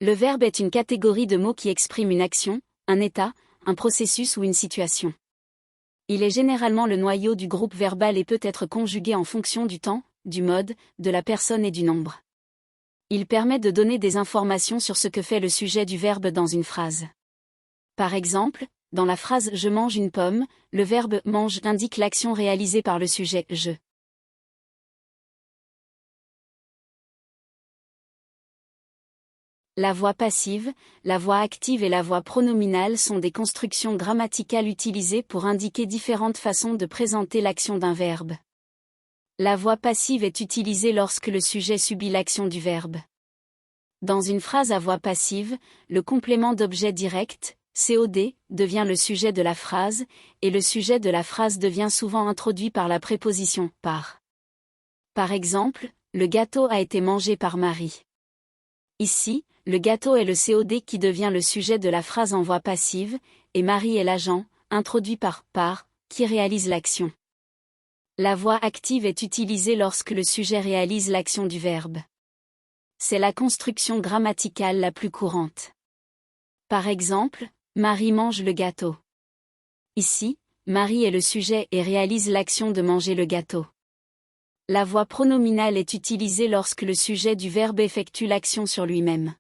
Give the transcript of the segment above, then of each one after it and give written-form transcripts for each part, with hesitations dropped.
Le verbe est une catégorie de mots qui exprime une action, un état, un processus ou une situation. Il est généralement le noyau du groupe verbal et peut être conjugué en fonction du temps, du mode, de la personne et du nombre. Il permet de donner des informations sur ce que fait le sujet du verbe dans une phrase. Par exemple, dans la phrase « Je mange une pomme », le verbe « mange » indique l'action réalisée par le sujet « je ». La voix passive, la voix active et la voix pronominale sont des constructions grammaticales utilisées pour indiquer différentes façons de présenter l'action d'un verbe. La voix passive est utilisée lorsque le sujet subit l'action du verbe. Dans une phrase à voix passive, le complément d'objet direct, COD, devient le sujet de la phrase, et le sujet de la phrase devient souvent introduit par la préposition « par ». Par exemple, le gâteau a été mangé par Marie. Ici, le gâteau est le COD qui devient le sujet de la phrase en voix passive, et Marie est l'agent, introduit par « qui réalise l'action. La voix active est utilisée lorsque le sujet réalise l'action du verbe. C'est la construction grammaticale la plus courante. Par exemple, Marie mange le gâteau. Ici, Marie est le sujet et réalise l'action de manger le gâteau. La voix pronominale est utilisée lorsque le sujet du verbe effectue l'action sur lui-même.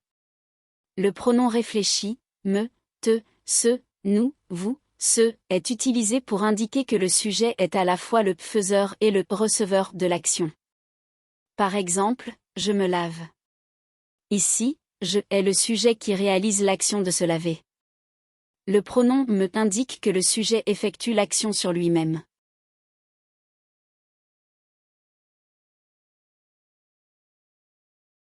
Le pronom réfléchi, me, te, ce, nous, vous, ce, est utilisé pour indiquer que le sujet est à la fois le faiseur et le receveur de l'action. Par exemple, je me lave. Ici, je est le sujet qui réalise l'action de se laver. Le pronom me indique que le sujet effectue l'action sur lui-même.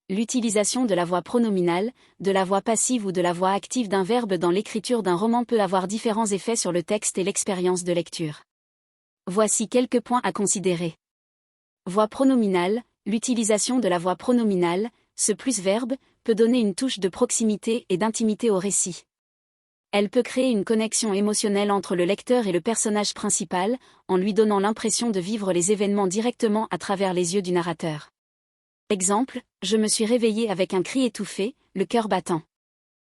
L'utilisation de la voix pronominale, de la voix passive ou de la voix active d'un verbe dans l'écriture d'un roman peut avoir différents effets sur le texte et l'expérience de lecture. Voici quelques points à considérer. Voix pronominale, l'utilisation de la voix pronominale, ce plus verbe, peut donner une touche de proximité et d'intimité au récit. Elle peut créer une connexion émotionnelle entre le lecteur et le personnage principal, en lui donnant l'impression de vivre les événements directement à travers les yeux du narrateur. Exemple, je me suis réveillé avec un cri étouffé, le cœur battant.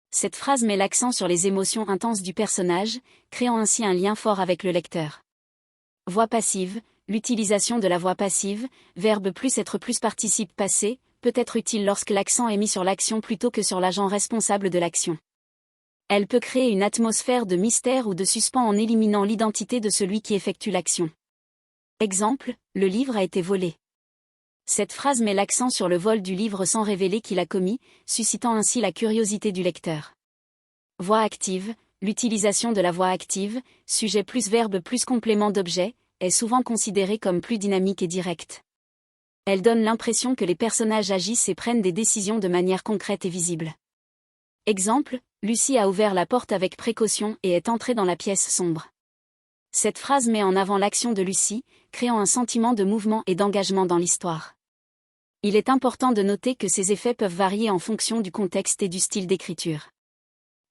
Cette phrase met l'accent sur les émotions intenses du personnage, créant ainsi un lien fort avec le lecteur. Voix passive, l'utilisation de la voix passive, verbe plus être plus participe passé, peut être utile lorsque l'accent est mis sur l'action plutôt que sur l'agent responsable de l'action. Elle peut créer une atmosphère de mystère ou de suspens en éliminant l'identité de celui qui effectue l'action. Exemple, le livre a été volé. Cette phrase met l'accent sur le vol du livre sans révéler qui l'a commis, suscitant ainsi la curiosité du lecteur. Voix active, l'utilisation de la voix active, sujet plus verbe plus complément d'objet, est souvent considérée comme plus dynamique et directe. Elle donne l'impression que les personnages agissent et prennent des décisions de manière concrète et visible. Exemple, Lucie a ouvert la porte avec précaution et est entrée dans la pièce sombre. Cette phrase met en avant l'action de Lucie, créant un sentiment de mouvement et d'engagement dans l'histoire. Il est important de noter que ces effets peuvent varier en fonction du contexte et du style d'écriture.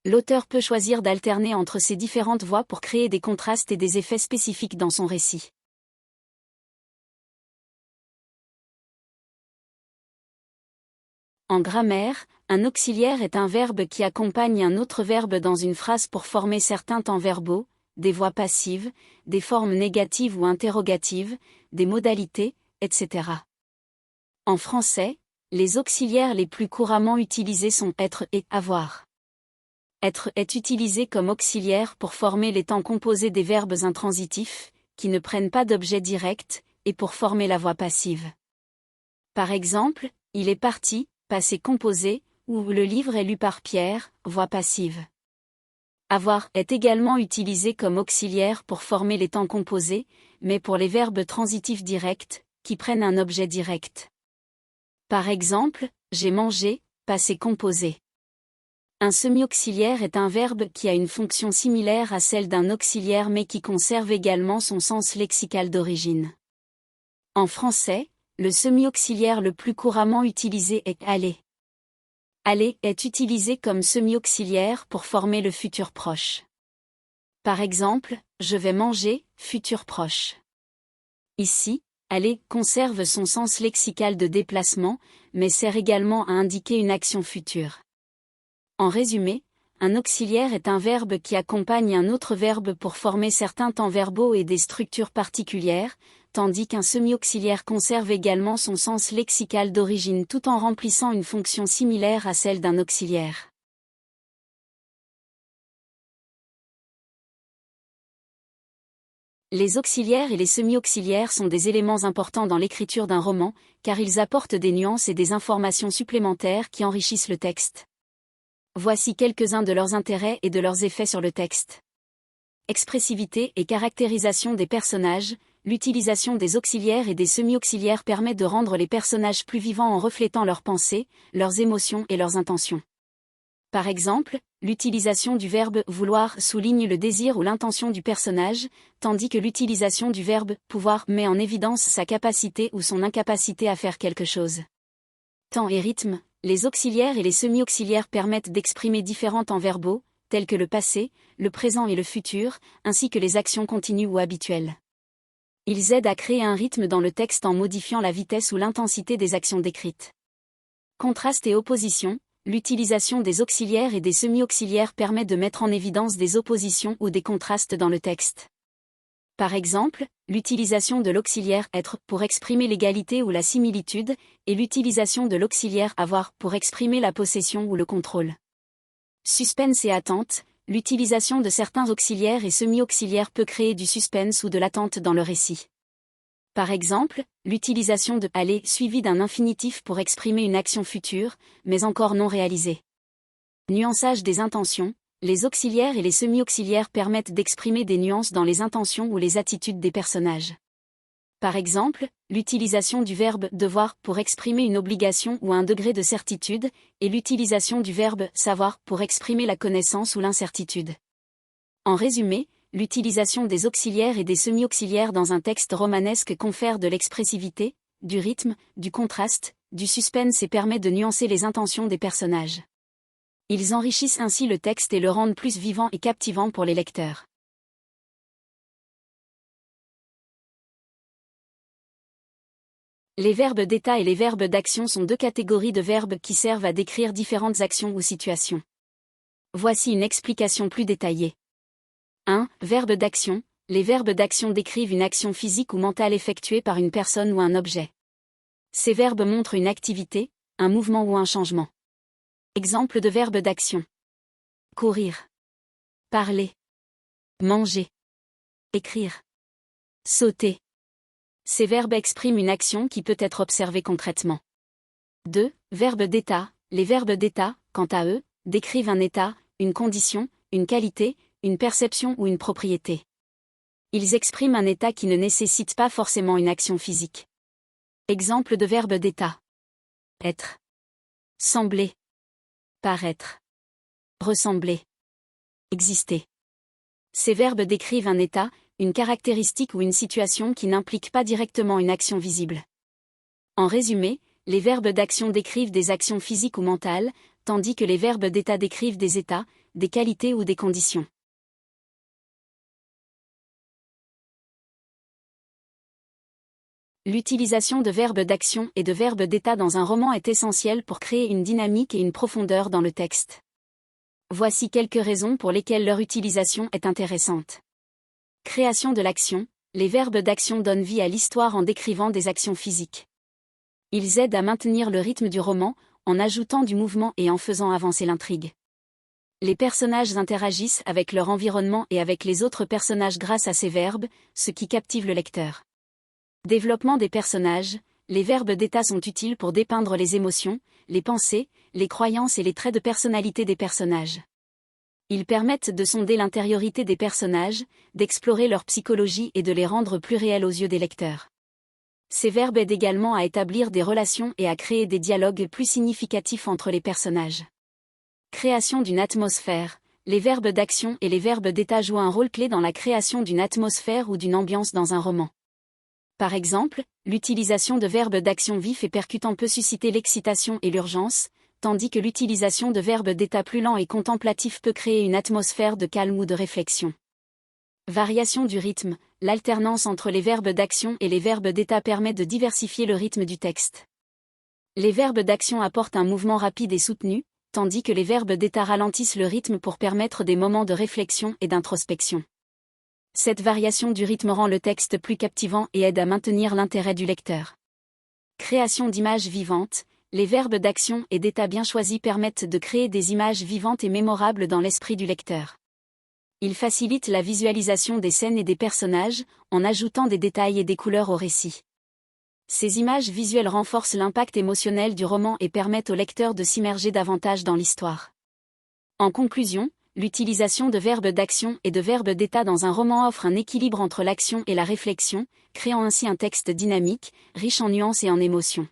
L'auteur peut choisir d'alterner entre ces différentes voix pour créer des contrastes et des effets spécifiques dans son récit. En grammaire, un auxiliaire est un verbe qui accompagne un autre verbe dans une phrase pour former certains temps verbaux, des voix passives, des formes négatives ou interrogatives, des modalités, etc. En français, les auxiliaires les plus couramment utilisés sont être et avoir. Être est utilisé comme auxiliaire pour former les temps composés des verbes intransitifs, qui ne prennent pas d'objet direct, et pour former la voix passive. Par exemple, il est parti, passé composé, ou le livre est lu par Pierre, voix passive. Avoir est également utilisé comme auxiliaire pour former les temps composés, mais pour les verbes transitifs directs, qui prennent un objet direct. Par exemple, j'ai mangé, passé composé. Un semi-auxiliaire est un verbe qui a une fonction similaire à celle d'un auxiliaire mais qui conserve également son sens lexical d'origine. En français, le semi-auxiliaire le plus couramment utilisé est aller. Aller est utilisé comme semi-auxiliaire pour former le futur proche. Par exemple, je vais manger, futur proche. Ici, aller conserve son sens lexical de déplacement, mais sert également à indiquer une action future. En résumé, un auxiliaire est un verbe qui accompagne un autre verbe pour former certains temps verbaux et des structures particulières, tandis qu'un semi-auxiliaire conserve également son sens lexical d'origine tout en remplissant une fonction similaire à celle d'un auxiliaire. Les auxiliaires et les semi-auxiliaires sont des éléments importants dans l'écriture d'un roman, car ils apportent des nuances et des informations supplémentaires qui enrichissent le texte. Voici quelques-uns de leurs intérêts et de leurs effets sur le texte. Expressivité et caractérisation des personnages. L'utilisation des auxiliaires et des semi-auxiliaires permet de rendre les personnages plus vivants en reflétant leurs pensées, leurs émotions et leurs intentions. Par exemple, l'utilisation du verbe « vouloir » souligne le désir ou l'intention du personnage, tandis que l'utilisation du verbe « pouvoir » met en évidence sa capacité ou son incapacité à faire quelque chose. Temps et rythme. Les auxiliaires et les semi-auxiliaires permettent d'exprimer différents temps verbaux, tels que le passé, le présent et le futur, ainsi que les actions continues ou habituelles. Ils aident à créer un rythme dans le texte en modifiant la vitesse ou l'intensité des actions décrites. Contraste et opposition. L'utilisation des auxiliaires et des semi-auxiliaires permet de mettre en évidence des oppositions ou des contrastes dans le texte. Par exemple, l'utilisation de l'auxiliaire être pour exprimer l'égalité ou la similitude, et l'utilisation de l'auxiliaire avoir pour exprimer la possession ou le contrôle. Suspense et attente. L'utilisation de certains auxiliaires et semi-auxiliaires peut créer du suspense ou de l'attente dans le récit. Par exemple, l'utilisation de « aller » suivi d'un infinitif pour exprimer une action future, mais encore non réalisée. Nuançage des intentions. Les auxiliaires et les semi-auxiliaires permettent d'exprimer des nuances dans les intentions ou les attitudes des personnages. Par exemple, l'utilisation du verbe « devoir » pour exprimer une obligation ou un degré de certitude, et l'utilisation du verbe « savoir » pour exprimer la connaissance ou l'incertitude. En résumé, l'utilisation des auxiliaires et des semi-auxiliaires dans un texte romanesque confère de l'expressivité, du rythme, du contraste, du suspense et permet de nuancer les intentions des personnages. Ils enrichissent ainsi le texte et le rendent plus vivant et captivant pour les lecteurs. Les verbes d'état et les verbes d'action sont deux catégories de verbes qui servent à décrire différentes actions ou situations. Voici une explication plus détaillée. 1. Verbe d'action. Les verbes d'action décrivent une action physique ou mentale effectuée par une personne ou un objet. Ces verbes montrent une activité, un mouvement ou un changement. Exemple de verbes d'action. Courir. Parler. Manger. Écrire. Sauter. Ces verbes expriment une action qui peut être observée concrètement. 2. Verbes d'état. Les verbes d'état, quant à eux, décrivent un état, une condition, une qualité, une perception ou une propriété. Ils expriment un état qui ne nécessite pas forcément une action physique. Exemple de verbe d'état. Être. Sembler. Paraître. Ressembler. Exister. Ces verbes décrivent un état, une caractéristique ou une situation qui n'implique pas directement une action visible. En résumé, les verbes d'action décrivent des actions physiques ou mentales, tandis que les verbes d'état décrivent des états, des qualités ou des conditions. L'utilisation de verbes d'action et de verbes d'état dans un roman est essentielle pour créer une dynamique et une profondeur dans le texte. Voici quelques raisons pour lesquelles leur utilisation est intéressante. Création de l'action. Les verbes d'action donnent vie à l'histoire en décrivant des actions physiques. Ils aident à maintenir le rythme du roman, en ajoutant du mouvement et en faisant avancer l'intrigue. Les personnages interagissent avec leur environnement et avec les autres personnages grâce à ces verbes, ce qui captive le lecteur. Développement des personnages. Les verbes d'état sont utiles pour dépeindre les émotions, les pensées, les croyances et les traits de personnalité des personnages. Ils permettent de sonder l'intériorité des personnages, d'explorer leur psychologie et de les rendre plus réels aux yeux des lecteurs. Ces verbes aident également à établir des relations et à créer des dialogues plus significatifs entre les personnages. Création d'une atmosphère. Les verbes d'action et les verbes d'état jouent un rôle clé dans la création d'une atmosphère ou d'une ambiance dans un roman. Par exemple, l'utilisation de verbes d'action vifs et percutants peut susciter l'excitation et l'urgence, tandis que l'utilisation de verbes d'état plus lents et contemplatifs peut créer une atmosphère de calme ou de réflexion. Variation du rythme. L'alternance entre les verbes d'action et les verbes d'état permet de diversifier le rythme du texte. Les verbes d'action apportent un mouvement rapide et soutenu, tandis que les verbes d'état ralentissent le rythme pour permettre des moments de réflexion et d'introspection. Cette variation du rythme rend le texte plus captivant et aide à maintenir l'intérêt du lecteur. Création d'images vivantes. Les verbes d'action et d'état bien choisis permettent de créer des images vivantes et mémorables dans l'esprit du lecteur. Ils facilitent la visualisation des scènes et des personnages, en ajoutant des détails et des couleurs au récit. Ces images visuelles renforcent l'impact émotionnel du roman et permettent au lecteur de s'immerger davantage dans l'histoire. En conclusion, l'utilisation de verbes d'action et de verbes d'état dans un roman offre un équilibre entre l'action et la réflexion, créant ainsi un texte dynamique, riche en nuances et en émotions.